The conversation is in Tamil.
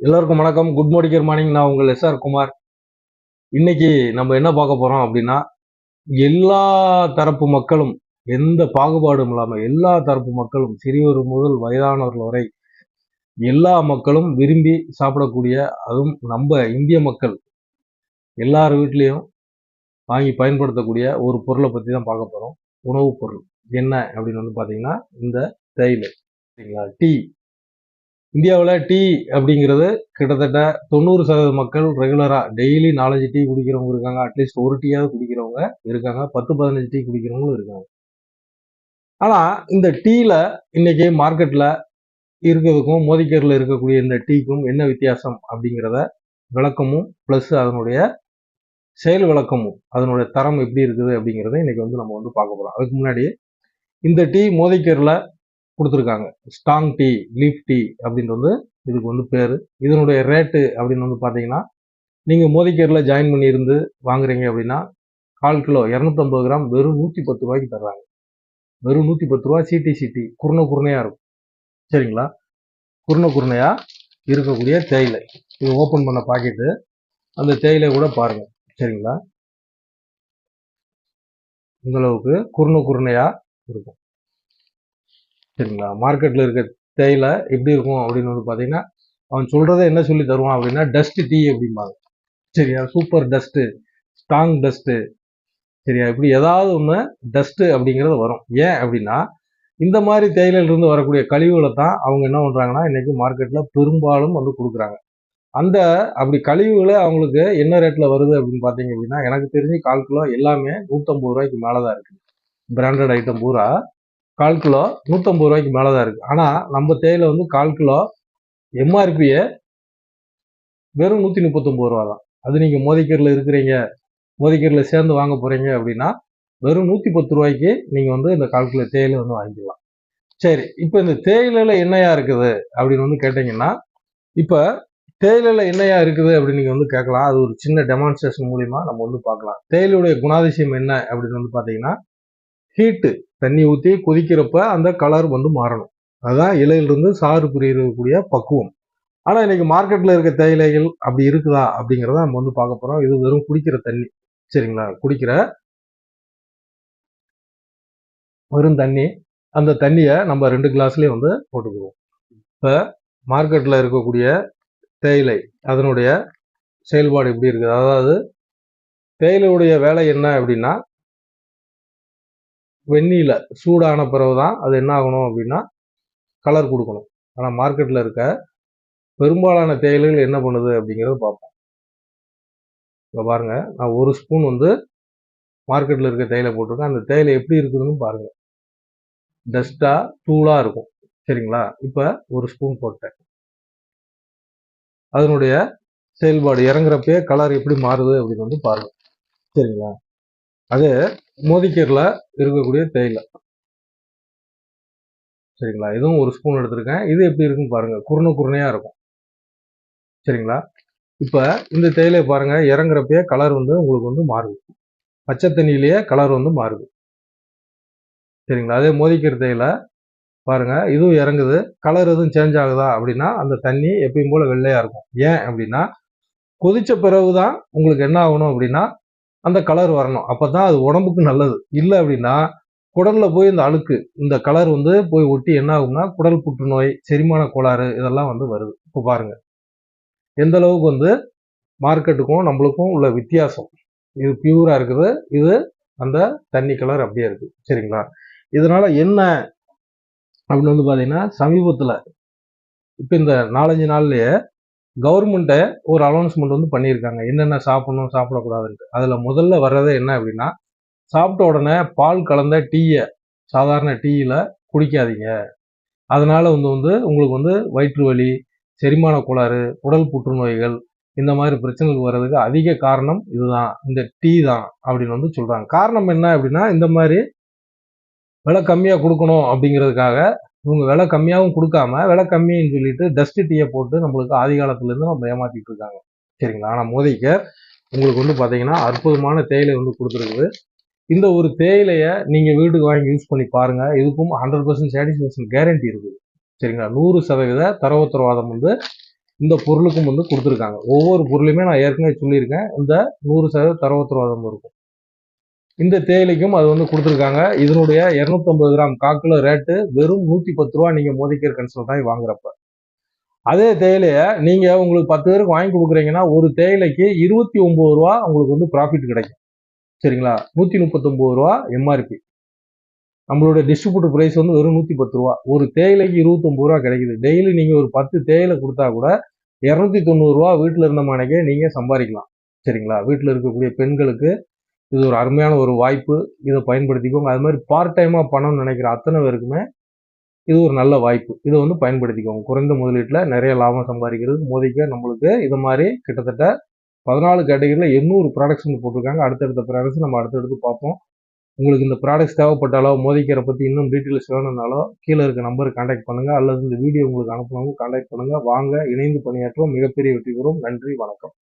எல்லாருக்கும் வணக்கம். Good morning. நான் உங்கள் எஸ்ஆர் குமார். இன்னைக்கு நம்ம என்ன பார்க்க போறோம் அப்படின்னா, எல்லா தரப்பு மக்களும் எந்த பாகுபாடும் இல்லாம எல்லா தரப்பு மக்களும் சிறியவர் முதல் வயதானவர்கள் வரை எல்லா மக்களும் விரும்பி சாப்பிடக்கூடிய, அதுவும் நம்ம இந்திய மக்கள் எல்லார் வீட்லயும் வாங்கி பயன்படுத்தக்கூடிய ஒரு பொருளை பத்தி தான் பார்க்க போறோம். உணவுப் பொருள் என்ன அப்படின்னு பாத்தீங்கன்னா, இந்த தேயிலை. சரிங்களா? டீ. இந்தியாவில் டீ அப்படிங்கிறது கிட்டத்தட்ட 90% மக்கள் ரெகுலரா டெய்லி 4 டீ குடிக்கிறவங்க இருக்காங்க. அட்லீஸ்ட் ஒரு டீயாவது குடிக்கிறவங்க இருக்காங்க. 10-15 டீ குடிக்கிறவங்களும் இருக்காங்க. ஆனா இந்த டீல இன்னைக்கு மார்க்கெட்ல இருக்கிறதுக்கும் மோதிக்கேர்ல இருக்கக்கூடிய இந்த டீக்கும் என்ன வித்தியாசம் அப்படிங்கிறத விளக்கமும் பிளஸ் அதனுடைய செயல் விளக்கமும் அதனுடைய தரம் எப்படி இருக்குது அப்படிங்கிறத இன்னைக்கு நம்ம பார்க்க போறோம். அதுக்கு முன்னாடி இந்த டீ மோதிக்கேர்ல கொடுத்துருக்காங்க. ஸ்ட்ராங் டீ, லீஃப் டீ அப்படின்றது இதுக்கு பேர். இதனுடைய ரேட்டு அப்படின்னு பார்த்தீங்கன்னா, நீங்கள் மோதிக்கேரில் ஜாயின் பண்ணியிருந்து வாங்குறீங்க அப்படின்னா 1/4 கிலோ 250 கிராம் வெறும் 110 ரூபாய்க்கு தர்றாங்க. வெறும் 110 ரூபா. சிடி குருணையாக இருக்கும். சரிங்களா? குருணையாக இருக்கக்கூடிய தேயிலை. இது ஓப்பன் பண்ண பாக்கெட்டு. அந்த தேயிலை கூட பாருங்க. சரிங்களா? இந்த அளவுக்கு குருணையாக இருக்கும். சரிங்களா? மார்க்கெட்டில் இருக்க தேயிலை எப்படி இருக்கும் அப்படின்னு பார்த்தீங்கன்னா, அவன் சொல்றதை என்ன சொல்லி தருவான் அப்படின்னா, டஸ்ட் டீ அப்படிம்பாங்க. சரியா? Super dust, strong dust. சரியா? இப்படி ஏதாவது ஒன்று டஸ்ட்டு அப்படிங்கிறது வரும். ஏன் அப்படின்னா, இந்த மாதிரி தேயிலையிலிருந்து வரக்கூடிய கழிவுகளை தான் அவங்க என்ன பண்ணுறாங்கன்னா, இன்னைக்கு மார்க்கெட்டில் பெரும்பாலும் கொடுக்குறாங்க. அந்த அப்படி கழிவுகளை அவங்களுக்கு என்ன ரேட்டில் வருது அப்படின்னு பார்த்தீங்க அப்படின்னா, எனக்கு தெரிஞ்சு 1/4 கிலோ எல்லாமே 150 ரூபாய்க்கு மேலே தான் இருக்குது. பிராண்டட் ஐட்டம் பூரா 1/4 கிலோ 150 ரூபாய்க்கு மேலே தான் இருக்குது. ஆனால் நம்ம தேயிலை 1/4 கிலோ எம்ஆர்பியை வெறும் 139 ரூபா தான். அது நீங்கள் மோதிக்கேரில் இருக்கிறீங்க, மோதிக்கேரில் சேர்ந்து வாங்க போகிறீங்க அப்படின்னா வெறும் 110 ரூபாய்க்கு நீங்கள் இந்த 1/4 கிலோ தேயிலை வாங்கிக்கலாம். சரி, இப்போ இந்த தேயிலையில் என்னையா இருக்குது அப்படின்னு கேட்டிங்கன்னா, இப்போ தேயிலையில் என்னையா இருக்குது அப்படின்னு நீங்கள் கேட்கலாம். அது ஒரு சின்ன டெமான்ஸ்ட்ரேஷன் மூலிமா நம்ம பார்க்கலாம். தேயிலையுடைய குணாதிசயம் என்ன அப்படின்னு பார்த்தீங்கன்னா, ஹீட்டு தண்ணி ஊற்றி கொதிக்கிறப்ப அந்த கலர் மாறணும். அதுதான் இலையிலிருந்து சாறு பிரியக்கூடிய பக்குவம். ஆனால் இன்னைக்கு மார்க்கெட்டில் இருக்க தேயிலைகள் அப்படி இருக்குதா அப்படிங்கிறத நம்ம பார்க்க போகிறோம். இது வெறும் குடிக்கிற தண்ணி. சரிங்களா? குடிக்கிற வெறும் தண்ணி. அந்த தண்ணியை நம்ம 2 கிளாஸ்லேயே போட்டுக்குவோம். இப்போ மார்க்கெட்டில் இருக்கக்கூடிய தேயிலை அதனுடைய செயல்பாடு எப்படி இருக்குது? அதாவது தேயிலையுடைய வேலை என்ன அப்படின்னா, வெந்நீல சூடான பிறகு தான் அது என்ன ஆகணும் அப்படின்னா கலர் கொடுக்கணும். ஆனால் மார்க்கெட்டில் இருக்க பெரும்பாலான தேயிலைகள் என்ன பண்ணுது அப்படிங்கிறத பார்ப்போம். இப்போ பாருங்க, நான் ஒரு ஸ்பூன் மார்க்கெட்டில் இருக்க தேயிலை போட்டிருக்கேன். அந்த தேயிலை எப்படி இருக்குதுன்னு பாருங்க. டஸ்டா தூளா இருக்கும். சரிங்களா? இப்போ ஒரு ஸ்பூன் போட்டேன். அதனுடைய செயல்பாடு இறங்குறப்பே கலர் எப்படி மாறுது அப்படின்னு பாருங்க. சரிங்களா? அது மோதிக்கேரில் இருக்கக்கூடிய தேயிலை. சரிங்களா? இதுவும் ஒரு ஸ்பூன் எடுத்திருக்கேன். இது எப்படி இருக்குன்னு பாருங்க. குருணையா இருக்கும். சரிங்களா? இப்போ இந்த தேயிலையை பாருங்க, இறங்குறப்பே கலர் உங்களுக்கு மாறுது. பச்சை தண்ணியிலேயே கலர் மாறுது. சரிங்களா? அதே மோதிக்கேரி தேயிலை பாருங்க, இதுவும் இறங்குது. கலர் எதுவும் சேஞ்ச் ஆகுதா அப்படின்னா அந்த தண்ணி எப்பயும் போல வெள்ளையா இருக்கும். ஏன் அப்படின்னா, கொதிச்ச பிறகுதான் உங்களுக்கு என்ன ஆகணும் அப்படின்னா அந்த கலர் வரணும். அப்பதான் அது உடம்புக்கு நல்லது. இல்லை அப்படின்னா குடல்ல போய் இந்த அழுக்கு இந்த கலர் போய் ஒட்டி என்ன ஆகும்னா குடல் புற்றுநோய், செரிமான கோளாறு இதெல்லாம் வருது. இப்போ பாருங்க எந்த அளவுக்கு மார்க்கெட்டுக்கும் நம்மளுக்கும் உள்ள வித்தியாசம். இது பியூரா இருக்குது. இது அந்த தண்ணி கலர் அப்படியே இருக்கு. சரிங்களா? இதனால என்ன அப்படின்னு பாத்தீங்கன்னா, சமீபத்துல இப்ப இந்த 4-5 நாள்லயே கவர்மெண்ட்டை ஒரு அனௌன்ஸ்மெண்ட் பண்ணியிருக்காங்க. என்னென்ன சாப்பிடணும் சாப்பிடக்கூடாதுன்ட்டு. அதுல முதல்ல வர்றதே என்ன அப்படின்னா, சாப்பிட்ட உடனே பால் கலந்த டீயை சாதாரண டீயில குடிக்காதீங்க. அதனால உங்களுக்கு வயிற்று வலி, செரிமான கோளாறு, உடல் புற்றுநோய்கள் இந்த மாதிரி பிரச்சனைகள் வர்றதுக்கு அதிக காரணம் இதுதான், இந்த டீ தான் அப்படின்னு சொல்றாங்க. காரணம் என்ன அப்படின்னா, இந்த மாதிரி விலை கம்மியா கொடுக்கணும் அப்படிங்கிறதுக்காக இவங்க விலை கம்மியாகவும் கொடுக்காம விலை கம்மின்னு சொல்லிட்டு டஸ்ட் டீயை போட்டு நம்மளுக்கு ஆதி காலத்துல இருந்து நம்ம ஏமாத்திட்டு இருக்காங்க. சரிங்களா? ஆனா மோதிக்கேர் உங்களுக்கு பாத்தீங்கன்னா அற்புதமான தேயிலை கொடுத்துருக்குது. இந்த ஒரு தேயிலையை நீங்க வீட்டுக்கு வாங்கி யூஸ் பண்ணி பாருங்க. இதுக்கும் 100% சாட்டிஸ்ஃபேக்ஷன் கேரண்டி இருக்குது. சரிங்களா? 100% தர உத்தரவாதம் இந்த பொருளுக்கும் வந்து கொடுத்துருக்காங்க. ஒவ்வொரு பொருளையுமே நான் ஏற்கனவே சொல்லியிருக்கேன், இந்த 100% தர உத்தரவாதம் இருக்கும். இந்த தேயிலைக்கும் அது வந்து கொடுத்துருக்காங்க. இதனுடைய 250 கிராம் காக்கிலோ ரேட்டு வெறும் 110 ரூபா நீங்க மோதிகேர் கன்சல்டாய் வாங்குறப்ப. அதே தேயிலைய நீங்க உங்களுக்கு 10 பேருக்கு வாங்கி கொடுக்குறீங்கன்னா ஒரு தேயிலைக்கு 29 ரூபா உங்களுக்கு வந்து ப்ராஃபிட் கிடைக்கும். சரிங்களா? 139 ரூபா எம்ஆர்பி. நம்மளுடைய டிஸ்ட்ரிபியூட்டர் பிரைஸ் வந்து வெறும் 110 ரூபா. ஒரு தேயிலைக்கு 29 ரூபா கிடைக்குது. டெய்லி நீங்க ஒரு 10 தேயிலை கொடுத்தா கூட 290 ரூபா வீட்டுல இருந்த மனைக்கே நீங்க சம்பாதிக்கலாம். சரிங்களா? வீட்டுல இருக்கக்கூடிய பெண்களுக்கு இது ஒரு அருமையான ஒரு வாய்ப்பு. இதை பயன்படுத்திக்கோங்க. அது மாதிரி பார்ட் டைமா பண்ணணும்னு நினைக்கிற அத்தனை பேருக்குமே இது ஒரு நல்ல வாய்ப்பு. இதை வந்து பயன்படுத்திக்கோங்க. குறைந்த முதலீட்டுல நிறைய லாபம் சம்பாதிக்கிறது மோதிக்க நம்மளுக்கு இது மாதிரி கிட்டத்தட்ட 14 கேட்டகரியில 800 ப்ராடக்ட்ஸ் போட்டிருக்காங்க. அடுத்தடுத்த ப்ராடக்ட்ஸ் நம்ம அடுத்தடுத்து பார்ப்போம். உங்களுக்கு இந்த ப்ராடக்ட்ஸ் தேவைப்பட்டாலோ மோதிக்கரை பத்தி இன்னும் டீட்டெயில்ஸ் வேணும்னாலோ கீழே இருக்க நம்பருக்கு கான்டாக்ட் பண்ணுங்க, அல்லது இந்த வீடியோ உங்களுக்கு அனுப்பணும் கான்டாக்ட் பண்ணுங்க. வாங்க இணைந்து பணியாற்றுவோம், மிகப்பெரிய வெற்றி பெறும். நன்றி, வணக்கம்.